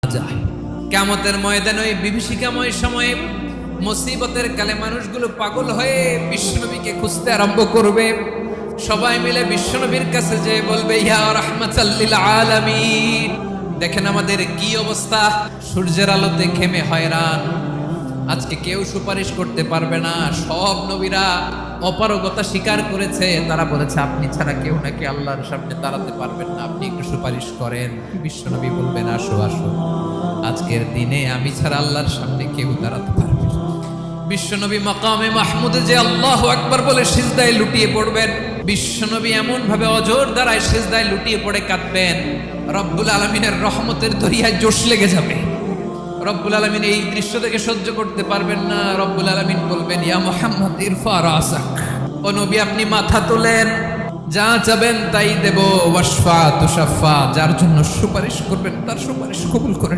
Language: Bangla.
যায়। কিয়ামতের ময়দানে ওই বিভীষিকাময় সময়ে মুসিবতের কালে মানুষগুলো পাগল হয়ে বিশ্বনবীকে খুঁজতে আরম্ভ করবে। সবাই মিলে বিশ্বনবীর কাছে যেয়ে বলবে, ইয়া রাহমাতাল লিল আলামিন, দেখেন আমাদের কি অবস্থা, সূর্যের আলোতে ঘেমে হয়রান, আজকে কেউ সুপারিশ করতে পারবে না। সব নবীরা অপারগতা স্বীকার করেছে, তারা বলেছে আপনি ছাড়া কেউ নাকি আল্লাহর সামনে দাঁড়াতে পারবেন না, আপনি একটু সুপারিশ করেন। বিশ্বনবী বলবেন, আসো আসো, আজকের দিনে আমি ছাড়া আল্লাহর সামনে কেউ দাঁড়াতে পারবে না। বিশ্বনবী মাকামে মাহমুদে যে আল্লাহু আকবার বলে সিজদায় লুটিয়ে পড়বেন, বিশ্বনবী এমন ভাবে অজর দ্বারায় সিজদায় লুটিয়ে পড়ে কাঁদবেন, রব্বুল আলামিনের রহমতের দরিয়ায় জোশ লেগে যাবে। রব্বুল আলামিন এই দৃশ্য থেকে সহ্য করতে পারবেন না। রব্বুল আলামিন বলবেন, ইয়া মুহাম্মদ ইরফা রাসাক, ও নবী আপনি মাথা তোলেন, যা চাবেন তাই দেব, ওয়াশফা তুশাফা, যার জন্য সুপারিশ করবেন তার সুপারিশ কবুল করে